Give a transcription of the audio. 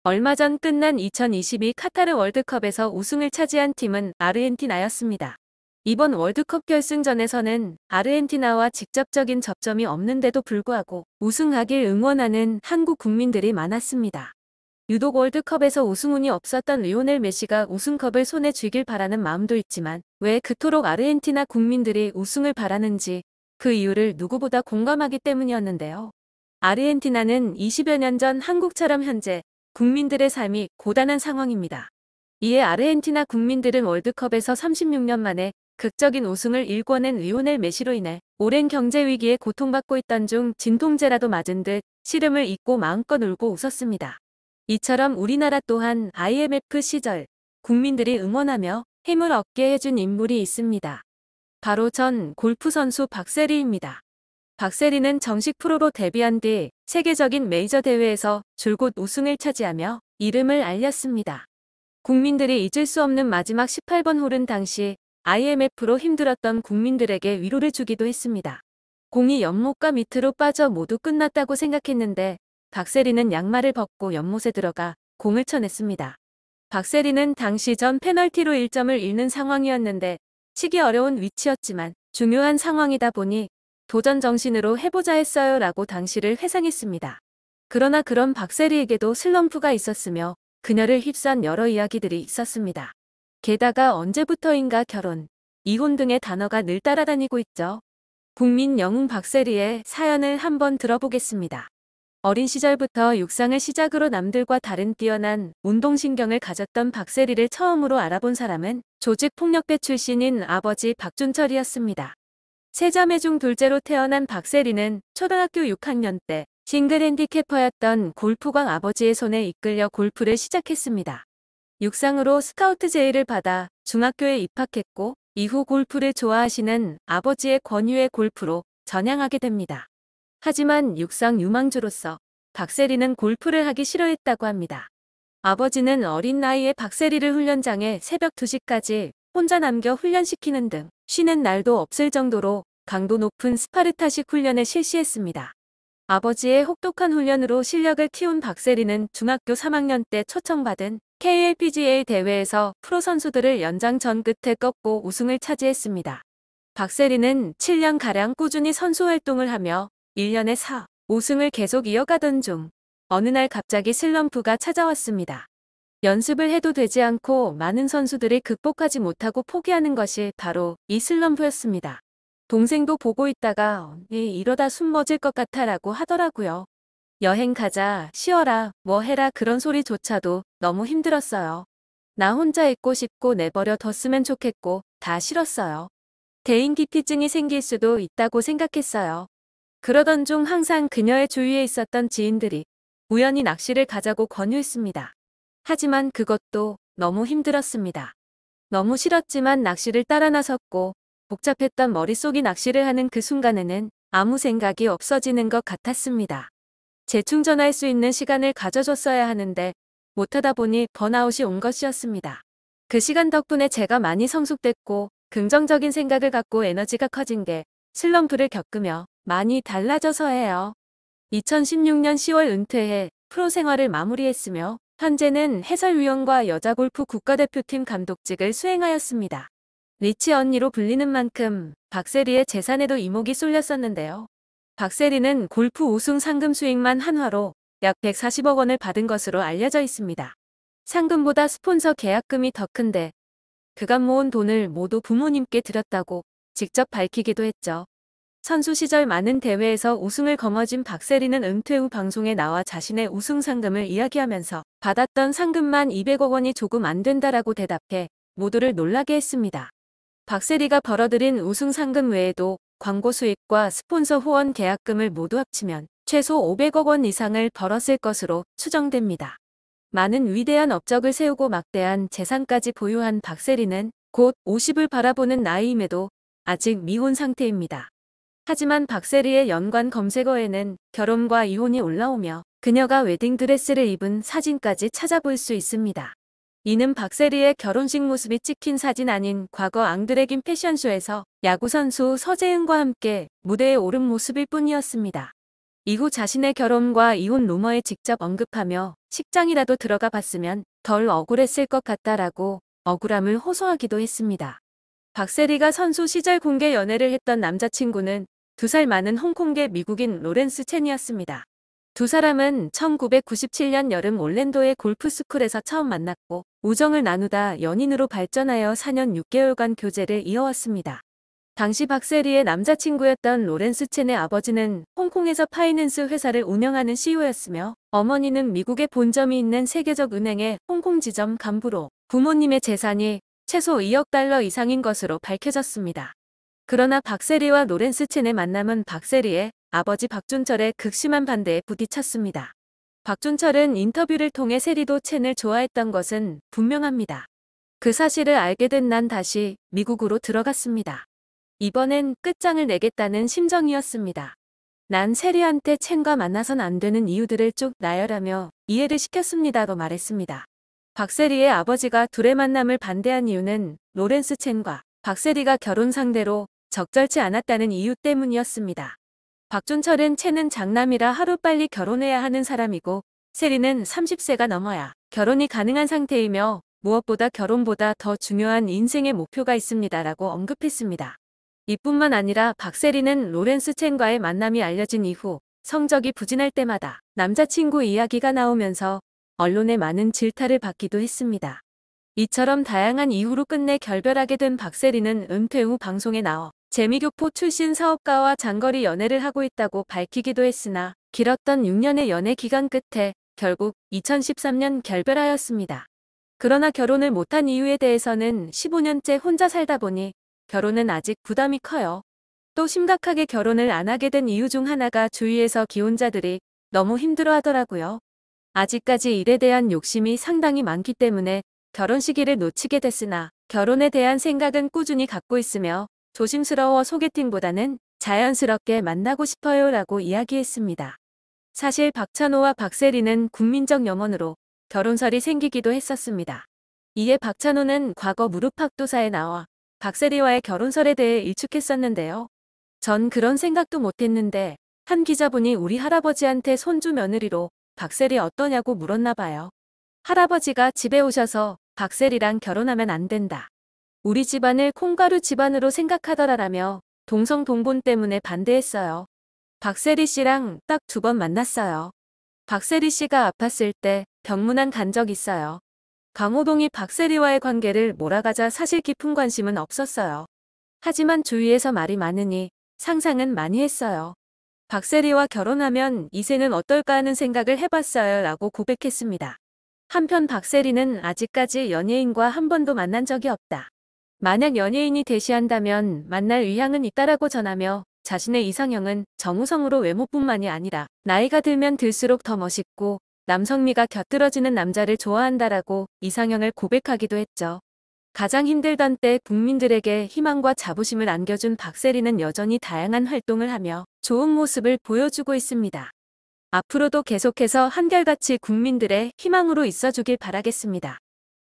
얼마 전 끝난 2022 카타르 월드컵에서 우승을 차지한 팀은 아르헨티나였습니다. 이번 월드컵 결승전에서는 아르헨티나와 직접적인 접점이 없는데도 불구하고 우승하길 응원하는 한국 국민들이 많았습니다. 유독 월드컵에서 우승운이 없었던 리오넬 메시가 우승컵을 손에 쥐길 바라는 마음도 있지만 왜 그토록 아르헨티나 국민들이 우승을 바라는지 그 이유를 누구보다 공감하기 때문이었는데요. 아르헨티나는 20여 년 전 한국처럼 현재 국민들의 삶이 고단한 상황입니다. 이에 아르헨티나 국민들은 월드컵에서 36년 만에 극적인 우승을 일궈낸 리오넬 메시로 인해 오랜 경제 위기에 고통받고 있던 중 진통제라도 맞은 듯 시름을 잊고 마음껏 울고 웃었습니다. 이처럼 우리나라 또한 IMF 시절 국민들이 응원하며 힘을 얻게 해준 인물이 있습니다. 바로 전 골프 선수 박세리입니다. 박세리는 정식 프로로 데뷔한 뒤 세계적인 메이저 대회에서 줄곧 우승을 차지하며 이름을 알렸습니다. 국민들이 잊을 수 없는 마지막 18번 홀은 당시 IMF로 힘들었던 국민들에게 위로를 주기도 했습니다. 공이 연못가 밑으로 빠져 모두 끝났다고 생각했는데 박세리는 양말을 벗고 연못에 들어가 공을 쳐냈습니다. 박세리는 당시 전 페널티로 1점을 잃는 상황이었는데 치기 어려운 위치였지만 중요한 상황이다 보니 도전 정신으로 해보자 했어요 라고 당시를 회상했습니다. 그러나 그런 박세리에게도 슬럼프가 있었으며 그녀를 휩싼 여러 이야기들이 있었습니다. 게다가 언제부터인가 결혼, 이혼 등의 단어가 늘 따라다니고 있죠. 국민 영웅 박세리의 사연을 한번 들어보겠습니다. 어린 시절부터 육상을 시작으로 남들과 다른 뛰어난 운동신경을 가졌던 박세리를 처음으로 알아본 사람은 조직폭력배 출신인 아버지 박준철이었습니다. 세 자매 중 둘째로 태어난 박세리는 초등학교 6학년 때 싱글 핸디캐퍼였던 골프광 아버지의 손에 이끌려 골프를 시작했습니다. 육상으로 스카우트 제의를 받아 중학교에 입학했고 이후 골프를 좋아하시는 아버지의 권유의 골프로 전향하게 됩니다. 하지만 육상 유망주로서 박세리는 골프를 하기 싫어했다고 합니다. 아버지는 어린 나이에 박세리를 훈련장에 새벽 2시까지 혼자 남겨 훈련시키는 등 쉬는 날도 없을 정도로 강도 높은 스파르타식 훈련을 실시했습니다. 아버지의 혹독한 훈련으로 실력을 키운 박세리는 중학교 3학년 때 초청받은 KLPGA 대회에서 프로 선수들을 연장전 끝에 꺾고 우승을 차지했습니다. 박세리는 7년가량 꾸준히 선수 활동을 하며 1년에 4, 5승을 계속 이어가던 중 어느 날 갑자기 슬럼프가 찾아왔습니다. 연습을 해도 되지 않고 많은 선수들이 극복하지 못하고 포기하는 것이 바로 이 슬럼프였습니다. 동생도 보고 있다가 언니 이러다 숨 멎을 것 같아 라고 하더라고요. 여행 가자, 쉬어라, 뭐 해라 그런 소리조차도 너무 힘들었어요. 나 혼자 있고 싶고 내버려 뒀으면 좋겠고 다 싫었어요. 대인기피증이 생길 수도 있다고 생각했어요. 그러던 중 항상 그녀의 주위에 있었던 지인들이 우연히 낚시를 가자고 권유했습니다. 하지만 그것도 너무 힘들었습니다. 너무 싫었지만 낚시를 따라 나섰고 복잡했던 머릿속이 낚시를 하는 그 순간에는 아무 생각이 없어지는 것 같았습니다. 재충전할 수 있는 시간을 가져줬어야 하는데 못하다 보니 번아웃이 온 것이었습니다. 그 시간 덕분에 제가 많이 성숙됐고 긍정적인 생각을 갖고 에너지가 커진 게 슬럼프를 겪으며 많이 달라져서예요. 2016년 10월 은퇴해 프로 생활을 마무리했으며 현재는 해설위원과 여자골프 국가대표팀 감독직을 수행하였습니다. 리치 언니로 불리는 만큼 박세리의 재산에도 이목이 쏠렸었는데요. 박세리는 골프 우승 상금 수익만 한화로 약 140억 원을 받은 것으로 알려져 있습니다. 상금보다 스폰서 계약금이 더 큰데 그간 모은 돈을 모두 부모님께 드렸다고 직접 밝히기도 했죠. 선수 시절 많은 대회에서 우승을 거머쥔 박세리는 은퇴 후 방송에 나와 자신의 우승 상금을 이야기하면서 받았던 상금만 200억 원이 조금 안 된다라고 대답해 모두를 놀라게 했습니다. 박세리가 벌어들인 우승 상금 외에도 광고 수익과 스폰서 후원 계약금을 모두 합치면 최소 500억 원 이상을 벌었을 것으로 추정됩니다. 많은 위대한 업적을 세우고 막대한 재산까지 보유한 박세리는 곧 50을 바라보는 나이임에도 아직 미혼 상태입니다. 하지만 박세리의 연관 검색어에는 결혼과 이혼이 올라오며 그녀가 웨딩드레스를 입은 사진까지 찾아볼 수 있습니다. 이는 박세리의 결혼식 모습이 찍힌 사진 아닌 과거 앙드레긴 패션쇼에서 야구선수 서재은과 함께 무대에 오른 모습일 뿐이었습니다. 이후 자신의 결혼과 이혼 루머에 직접 언급하며 식장이라도 들어가 봤으면 덜 억울했을 것 같다라고 억울함을 호소하기도 했습니다. 박세리가 선수 시절 공개 연애를 했던 남자친구는 2살 많은 홍콩계 미국인 로렌스 첸이었습니다. 두 사람은 1997년 여름 올랜도의 골프스쿨에서 처음 만났고 우정을 나누다 연인으로 발전하여 4년 6개월간 교제를 이어왔습니다. 당시 박세리의 남자친구였던 로렌스 첸의 아버지는 홍콩에서 파이낸스 회사를 운영하는 CEO였으며 어머니는 미국에 본점이 있는 세계적 은행의 홍콩 지점 간부로 부모님의 재산이 최소 2억 달러 이상인 것으로 밝혀졌습니다. 그러나 박세리와 로렌스 첸의 만남은 박세리의 아버지 박준철의 극심한 반대에 부딪혔습니다. 박준철은 인터뷰를 통해 세리도 첸을 좋아했던 것은 분명합니다. 그 사실을 알게 된 난 다시 미국으로 들어갔습니다. 이번엔 끝장을 내겠다는 심정이었습니다. 난 세리한테 첸과 만나선 안 되는 이유들을 쭉 나열하며 이해를 시켰습니다고 말했습니다. 박세리의 아버지가 둘의 만남을 반대한 이유는 로렌스 첸과 박세리가 결혼 상대로 적절치 않았다는 이유 때문이었습니다. 박준철은 첸은 장남이라 하루빨리 결혼해야 하는 사람이고 세리는 30세가 넘어야 결혼이 가능한 상태이며 무엇보다 결혼보다 더 중요한 인생의 목표가 있습니다라고 언급했습니다. 이뿐만 아니라 박세리는 로렌스 첸과의 만남이 알려진 이후 성적이 부진할 때마다 남자친구 이야기가 나오면서 언론에 많은 질타를 받기도 했습니다. 이처럼 다양한 이유로 끝내 결별하게 된 박세리는 은퇴 후 방송에 나와 재미교포 출신 사업가와 장거리 연애를 하고 있다고 밝히기도 했으나 길었던 6년의 연애 기간 끝에 결국 2013년 결별하였습니다. 그러나 결혼을 못한 이유에 대해서는 15년째 혼자 살다 보니 결혼은 아직 부담이 커요. 또 심각하게 결혼을 안 하게 된 이유 중 하나가 주위에서 기혼자들이 너무 힘들어 하더라고요. 아직까지 일에 대한 욕심이 상당히 많기 때문에 결혼 시기를 놓치게 됐으나 결혼에 대한 생각은 꾸준히 갖고 있으며 조심스러워 소개팅보다는 자연스럽게 만나고 싶어요 라고 이야기했습니다. 사실 박찬호와 박세리는 국민적 염원으로 결혼설이 생기기도 했었습니다. 이에 박찬호는 과거 무릎팍도사에 나와 박세리와의 결혼설에 대해 일축했었는데요. 전 그런 생각도 못했는데 한 기자분이 우리 할아버지한테 손주 며느리로 박세리 어떠냐고 물었나 봐요. 할아버지가 집에 오셔서 박세리랑 결혼하면 안 된다. 우리 집안을 콩가루 집안으로 생각하더라라며 동성동본 때문에 반대했어요. 박세리 씨랑 딱 2번 만났어요. 박세리 씨가 아팠을 때 병문안 간 적 있어요. 강호동이 박세리와의 관계를 몰아가자 사실 깊은 관심은 없었어요. 하지만 주위에서 말이 많으니 상상은 많이 했어요. 박세리와 결혼하면 이세는 어떨까 하는 생각을 해봤어요 라고 고백했습니다. 한편 박세리는 아직까지 연예인과 한 번도 만난 적이 없다. 만약 연예인이 대시한다면 만날 의향은 있다라고 전하며 자신의 이상형은 정우성으로 외모뿐만이 아니라 나이가 들면 들수록 더 멋있고 남성미가 곁들어지는 남자를 좋아한다라고 이상형을 고백하기도 했죠. 가장 힘들던 때 국민들에게 희망과 자부심을 안겨준 박세리는 여전히 다양한 활동을 하며 좋은 모습을 보여주고 있습니다. 앞으로도 계속해서 한결같이 국민들의 희망으로 있어주길 바라겠습니다.